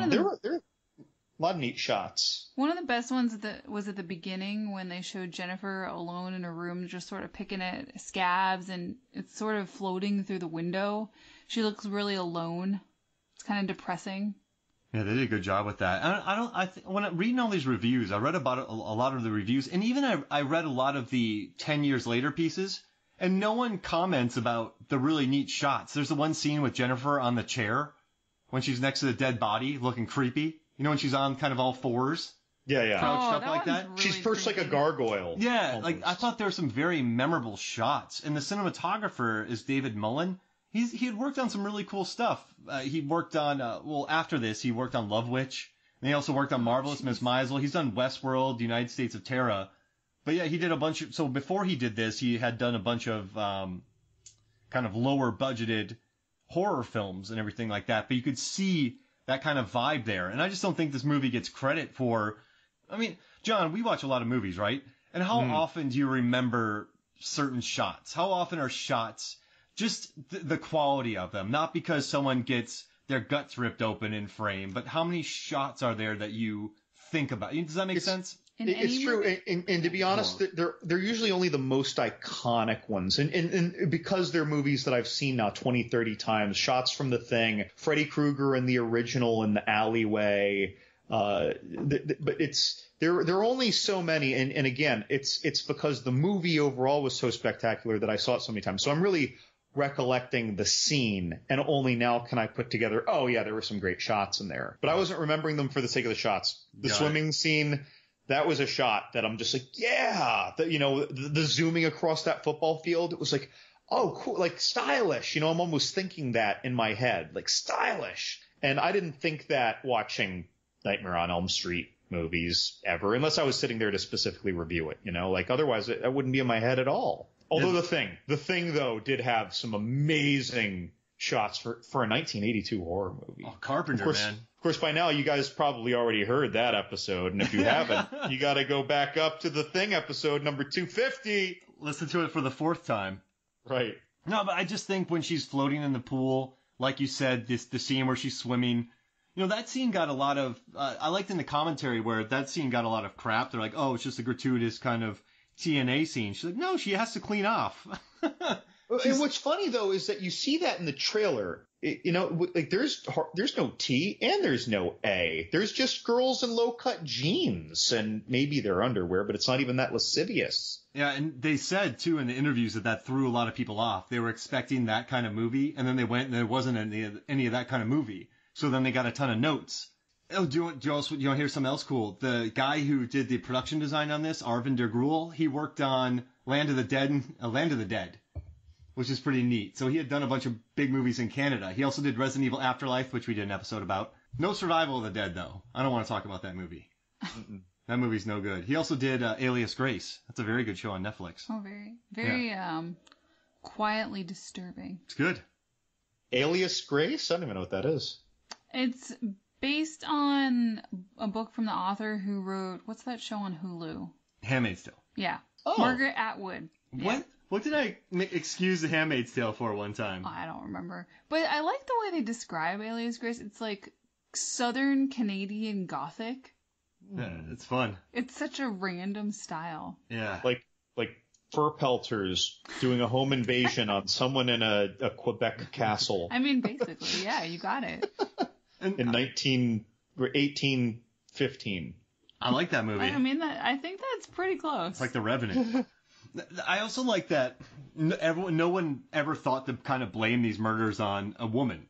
There were a lot of neat shots. One of the best ones was at the beginning when they showed Jennifer alone in a room just sort of picking at scabs, and it's sort of floating through the window. She looks really alone. It's kind of depressing. Yeah, they did a good job with that. When I'm reading all these reviews, I read about a lot of the reviews, and even I read a lot of the 10 years later pieces, and no one comments about the really neat shots. There's the one scene with Jennifer on the chair when she's next to the dead body looking creepy. You know, when she's on kind of all fours? Yeah. Crouched up like that? Really She's first creepy. like a gargoyle. Yeah, almost. like I thought there were some very memorable shots. And the cinematographer is David Mullen. He had worked on some really cool stuff. He worked on, after this, he worked on Love Witch. And he also worked on Marvelous Miss Maisel. He's done Westworld, United States of Terra. But yeah, he did a bunch of, so before he did this, he had done a bunch of, kind of lower budgeted horror films and everything like that. But you could see that kind of vibe there. And I just don't think this movie gets credit for, I mean, John, we watch a lot of movies, right? And how often do you remember certain shots? How often are shots just the quality of them? Not because someone gets their guts ripped open in frame, but how many shots are there that you think about? Does that make sense? It's true, and to be honest, they're usually only the most iconic ones, and because they're movies that I've seen now 20, 30 times. Shots from The Thing, Freddy Krueger in the original in the alleyway, but there are only so many, and again, it's because the movie overall was so spectacular that I saw it so many times. So I'm really recollecting the scene, and only now can I put together, oh yeah, there were some great shots in there, but I wasn't remembering them for the sake of the shots. The swimming scene. That was a shot that I'm just like, yeah, the zooming across that football field. It was like, oh, cool, like stylish. I'm almost thinking that in my head, like stylish. And I didn't think that watching Nightmare on Elm Street movies ever, unless I was sitting there to specifically review it, like otherwise it wouldn't be in my head at all. Although The Thing though did have some amazing shots for a 1982 horror movie. Oh, Carpenter, man. Of course, by now you guys probably already heard that episode, and if you haven't, you got to go back up to The Thing episode number 250. Listen to it for the fourth time. Right. No, but I just think when she's floating in the pool, like you said, the scene where she's swimming, that scene got a lot of, I liked in the commentary where that scene got a lot of crap. They're like, oh, it's just a gratuitous kind of TNA scene. She's like, no, she has to clean off. And what's funny though is that you see that in the trailer. Like there's no T and there's no A. There's just girls in low cut jeans and maybe their underwear, but it's not even that lascivious. Yeah, and they said too in the interviews that threw a lot of people off. They were expecting that kind of movie, and then they went and there wasn't any of that kind of movie. So then they got a ton of notes. Oh, do you want to hear something else cool? The guy who did the production design on this, Arvind der Gruel, he worked on Land of the Dead. Which is pretty neat. So he had done a bunch of big movies in Canada. He also did Resident Evil Afterlife, which we did an episode about. No Survival of the Dead, though. I don't want to talk about that movie. That movie's no good. He also did Alias Grace. That's a very good show on Netflix. Oh, very quietly disturbing. It's good. Alias Grace? I don't even know what that is. It's based on a book from the author who wrote, what's that show on Hulu? Handmaid's Tale. Yeah. Oh. Margaret Atwood. What? What did I excuse The Handmaid's Tale for one time? I don't remember. But I like the way they describe Alias Grace. It's like Southern Canadian Gothic. Yeah, it's fun. It's such a random style. Yeah. Like fur pelters doing a home invasion on someone in a Quebec castle. I mean, basically, yeah, you got it. In 1815. I like that movie. I think that's pretty close. It's like The Revenant. I also like that no one ever thought to kind of blame these murders on a woman,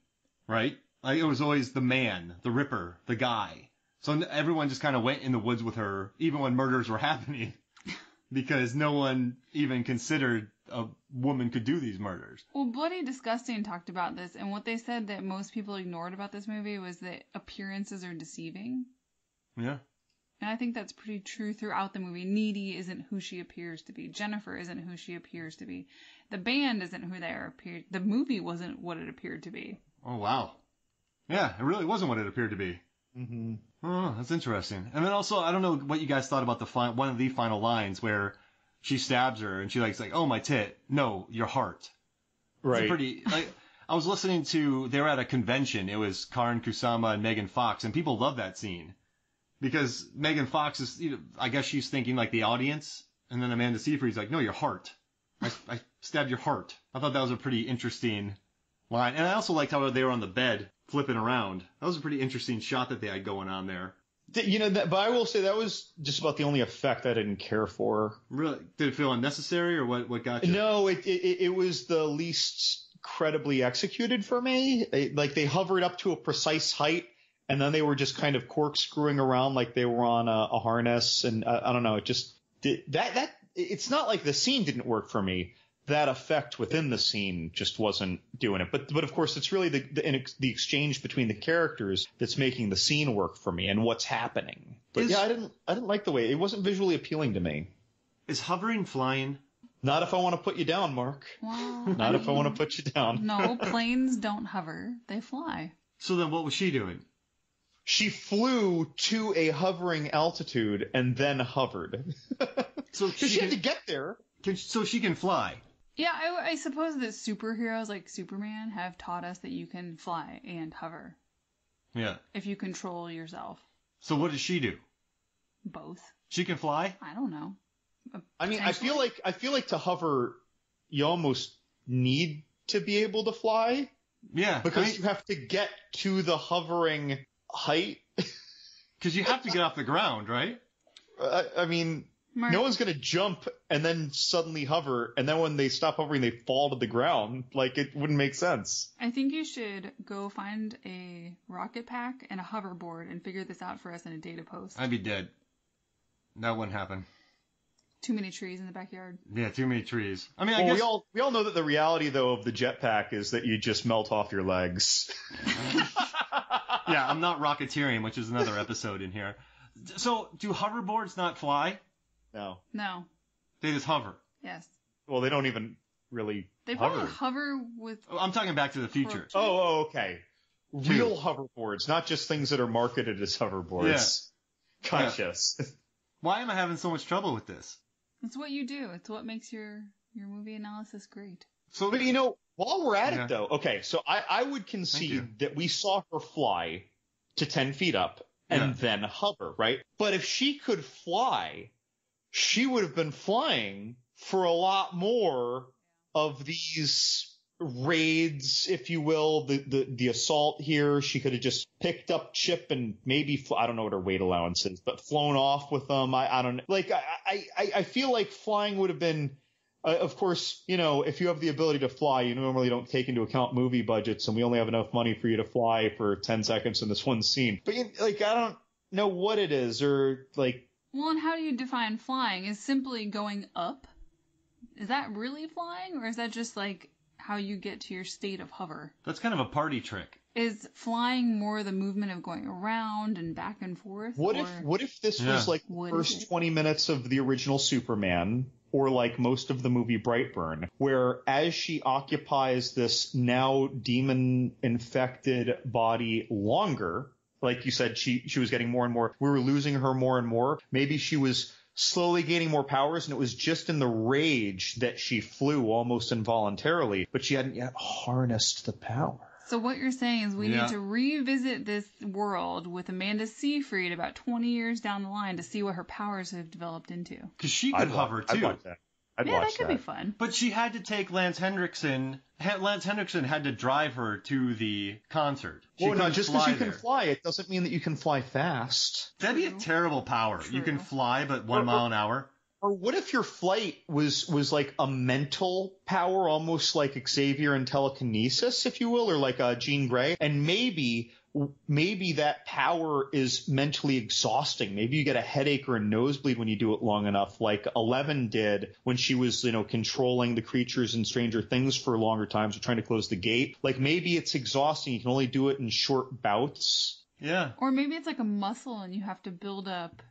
right? Like it was always the man, the ripper, the guy. So everyone just kind of went in the woods with her, even when murders were happening, because no one even considered a woman could do these murders. Well, Bloody Disgusting talked about this, and what they said that most people ignored about this movie was that appearances are deceiving. Yeah. And I think that's pretty true throughout the movie. Needy isn't who she appears to be. Jennifer isn't who she appears to be. The band isn't who they appeared. The movie wasn't what it appeared to be. Oh, wow. Yeah, it really wasn't what it appeared to be. Mm-hmm. Oh, that's interesting. And then also, I don't know what you guys thought about one of the final lines where she stabs her and she's like, oh, my tit. No, your heart. Right. It's pretty, I was listening to, they were at a convention. It was Karin Kusama and Megan Fox, and people love that scene. Because Megan Fox is, I guess she's thinking like the audience, and then Amanda Seyfried's like, no, your heart. I stabbed your heart. I thought that was a pretty interesting line. And I also liked how they were on the bed, flipping around. That was a pretty interesting shot that they had going on there. But I will say that was just about the only effect I didn't care for. Really? Did it feel unnecessary, or what got you? No, it was the least credibly executed for me. They hovered up to a precise height, and then they were just kind of corkscrewing around like they were on a harness, and I don't know. It just that it's not like the scene didn't work for me. That effect within the scene just wasn't doing it. But of course, it's really the exchange between the characters that's making the scene work for me and what's happening. But I didn't like the way it wasn't visually appealing to me. Is hovering flying? Not if I want to put you down, Mark. Well, Not if I want to put you down. No, planes don't hover; they fly. So then, what was she doing? She flew to a hovering altitude and then hovered. So she had to get there. So she can fly. Yeah, I suppose that superheroes like Superman have taught us that you can fly and hover. Yeah. If you control yourself. So what does she do? Both. She can fly? I don't know. I mean, I feel like to hover, you almost need to be able to fly. Yeah. Because you have to get to the hovering height. Because you have to get off the ground, right? I mean, Mark, no one's going to jump and then suddenly hover, and then when they stop hovering, they fall to the ground. Like, it wouldn't make sense. I think you should go find a rocket pack and a hoverboard and figure this out for us in a data post. I'd be dead. That wouldn't happen. Too many trees in the backyard. Yeah, too many trees. I mean, I guess we all know that the reality, though, of the jetpack is that you just melt off your legs. Yeah, I'm not rocketeering, which is another episode in here. So, do hoverboards not fly? No. They just hover. Yes. Well, they don't even really They probably hover with... Oh, I'm talking Back to the Future. Oh, okay. Real hoverboards, not just things that are marketed as hoverboards. Yeah. Gotcha. Yeah. Why am I having so much trouble with this? It's what you do. It's what makes your movie analysis great. So, but while we're at it, though, okay, so I would concede that we saw her fly to 10 feet up and then hover, right? But if she could fly, she would have been flying for a lot more of these raids, if you will, the assault here. She could have just picked up Chip and maybe, I don't know what her weight allowance is, but flown off with them. I don't know. Like, I feel like flying would have been, of course, if you have the ability to fly, you normally don't take into account movie budgets, and we only have enough money for you to fly for 10 seconds in this one scene. But, I don't know what it is, or, like... Well, and how do you define flying? Is simply going up? Is that really flying, or is that just, like, how you get to your state of hover? That's kind of a party trick. Is flying more the movement of going around and back and forth? What if this was, like, the first 20 minutes of the original Superman... or like most of the movie Brightburn, where as she occupies this now demon-infected body longer, like you said, she was getting more and more, we were losing her more and more. Maybe she was slowly gaining more powers, and it was just in the rage that she flew almost involuntarily, but she hadn't yet harnessed the power. So what you're saying is we need to revisit this world with Amanda Seyfried about 20 years down the line to see what her powers have developed into. Because she could hover, too. I'd watch that. That could be fun. But she had to take Lance Henriksen. Lance Henriksen had to drive her to the concert. Well, no, just because you can fly, it doesn't mean that you can fly fast. That'd be a terrible power. True. You can fly, but 1 mile an hour. Or what if your flight was like a mental power, almost like Xavier and telekinesis, if you will, or like Jean Grey? And maybe that power is mentally exhausting. Maybe you get a headache or a nosebleed when you do it long enough, like Eleven did when she was, controlling the creatures in Stranger Things for longer times or trying to close the gate. Like, maybe it's exhausting. You can only do it in short bouts. Yeah. Or maybe it's like a muscle and you have to build up,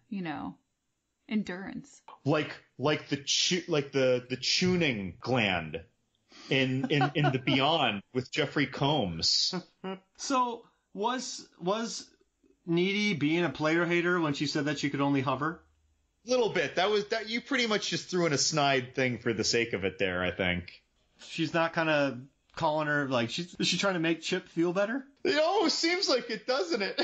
endurance. Like the tuning gland in the Beyond with Jeffrey Combs. So was Needy being a player hater when she said that she could only hover? A little bit. That you pretty much just threw in a snide thing for the sake of it there, I think. She's not kind of calling her, like, is she trying to make Chip feel better? It almost seems like it, doesn't it?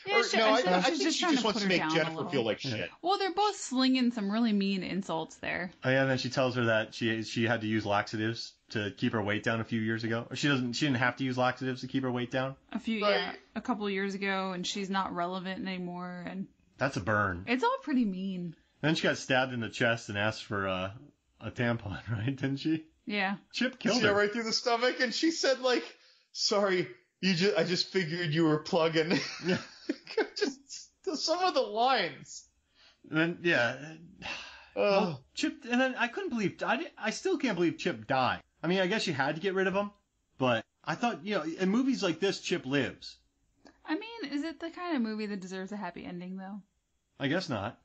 Yeah, I think think she just wants to make Jennifer feel like shit. Well, they're both slinging some really mean insults there. Oh yeah, and then she tells her that she had to use laxatives to keep her weight down a few years ago. Or she didn't have to use laxatives to keep her weight down. A couple of years ago, and she's not relevant anymore, and that's a burn. It's all pretty mean. Then she got stabbed in the chest and asked for a tampon, right? Didn't she? Yeah. Chip killed her. Yeah, right through the stomach, and she said, like, sorry, I just figured you were plugging. Yeah. Just some of the lines. And then, well, Chip, and then I still can't believe Chip died. I mean, I guess you had to get rid of him, but I thought, in movies like this, Chip lives. I mean, is it the kind of movie that deserves a happy ending, though? I guess not.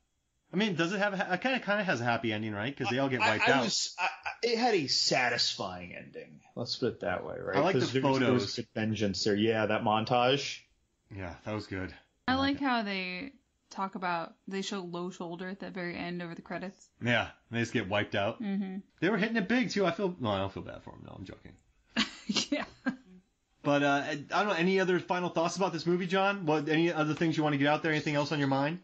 I mean, does it have it kind of has a happy ending, right? Because they all get wiped out. It had a satisfying ending. Let's put it that way, right? I like the photos. There was good vengeance there. Yeah, that montage. Yeah, that was good. I like how they show low shoulder at the very end over the credits. Yeah, they just get wiped out. Mm-hmm. They were hitting it big, too. I don't feel bad for them. No, I'm joking. Yeah. But I don't know, any other final thoughts about this movie, John? Any other things you want to get out there? Anything else on your mind?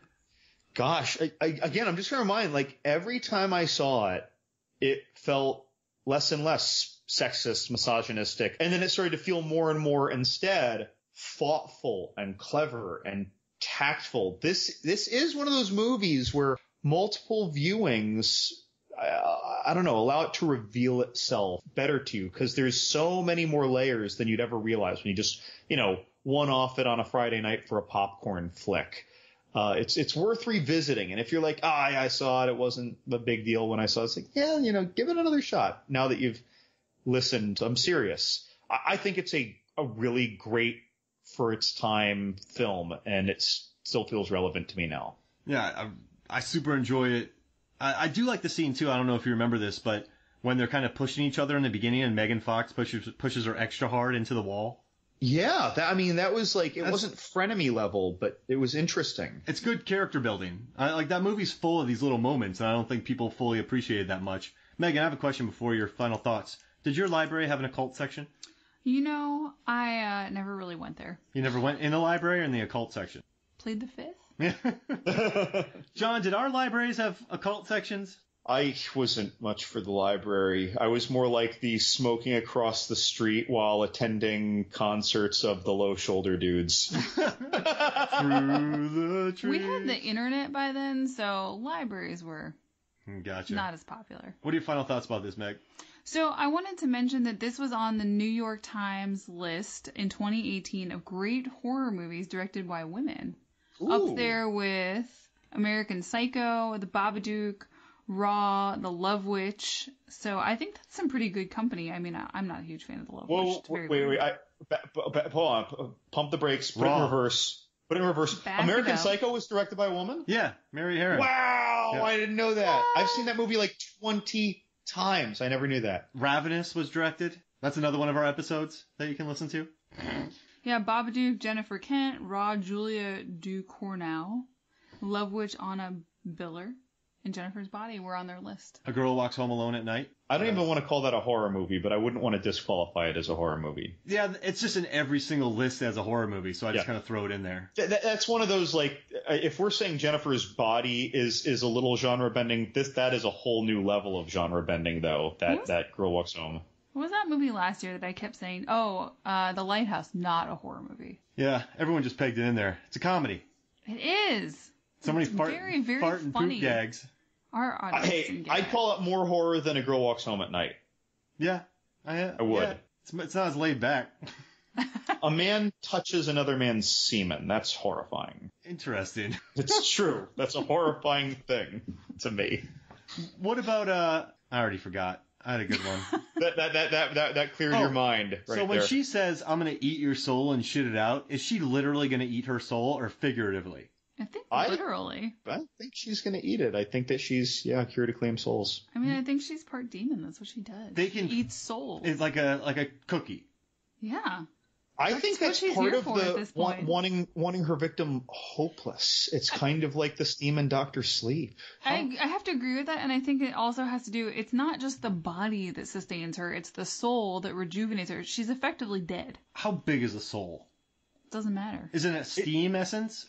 Gosh, again, I'm just going to remind, like, every time I saw it, it felt less and less sexist, misogynistic, and then it started to feel more and more instead thoughtful and clever and tactful. This is one of those movies where multiple viewings, I don't know, allow it to reveal itself better to you, because there's so many more layers than you'd ever realize when you just, one-off it on a Friday night for a popcorn flick. It's worth revisiting. And if you're like, I saw it, it wasn't a big deal when I saw it, it's like, yeah, give it another shot now that you've listened. I'm serious. I think it's a really great for its time film, and it still feels relevant to me now. Yeah, I super enjoy it. I do like the scene too. I don't know if you remember this, but when they're kind of pushing each other in the beginning and Megan Fox pushes her extra hard into the wall. Yeah, that was like, it wasn't frenemy level, but it was interesting. It's good character building. Like, that movie's full of these little moments, and I don't think people fully appreciate it that much. Megan, I have a question before your final thoughts. Did your library have an occult section? I never really went there. You never went in the library or in the occult section? Plead the fifth? John, did our libraries have occult sections? I wasn't much for the library. I was more like the smoking across the street while attending concerts of the low shoulder dudes. Through the trees. We had the internet by then, so libraries were Gotcha. not as popular. What are your final thoughts about this, Meg? So I wanted to mention that this was on the New York Times list in 2018 of great horror movies directed by women. Ooh. Up there with American Psycho, The Babadook, Raw, The Love Witch. So I think that's some pretty good company. I mean, I'm not a huge fan of The Love Witch. Wait. Hold on. Pump the brakes. Put it in reverse. American Psycho was directed by a woman? Yeah, Mary Harron. Wow, Yeah. I didn't know that. I've seen that movie like 20 times. I never knew that. Ravenous was directed. That's another one of our episodes that you can listen to. Yeah, Babadook, Jennifer Kent, Raw, Julia Ducournau, Love Witch, Anna Biller, and Jennifer's Body were on their list. A Girl Walks Home Alone at Night. I don't even want to call that a horror movie, but I wouldn't want to disqualify it as a horror movie. Yeah, it's just in every single list as a horror movie, so I just kind of throw it in there. That's one of those, like, if we're saying Jennifer's Body is a little genre bending, that is a whole new level of genre bending, though. That Girl Walks Home. What was that movie last year that I kept saying? Oh, The Lighthouse, not a horror movie. Yeah, everyone just pegged it in there. It's a comedy. It is. So many very, very fart and funny. poop gags. Our audience I'd call it more horror than A Girl Walks Home at Night. Yeah, I would. Yeah. It's not as laid back. A man touches another man's semen. That's horrifying. Interesting. It's true. That's a horrifying thing to me. What about I already forgot. I had a good one. that cleared your mind right So when there. she says, I'm going to eat your soul and shit it out, is she literally going to eat her soul or figuratively? I think literally. I think she's going to eat it. I think that she's, here to claim souls. I mean, I think she's part demon. That's what she does. She eats souls. It's like a cookie. Yeah. I think that's what she's part here of for at the this point. wanting her victim hopeless. It's kind of like the Steam and Dr. Sleep. I have to agree with that, and I think it also has to do, it's not just the body that sustains her, it's the soul that rejuvenates her. She's effectively dead. How big is the soul? Doesn't matter. Isn't it steam essence?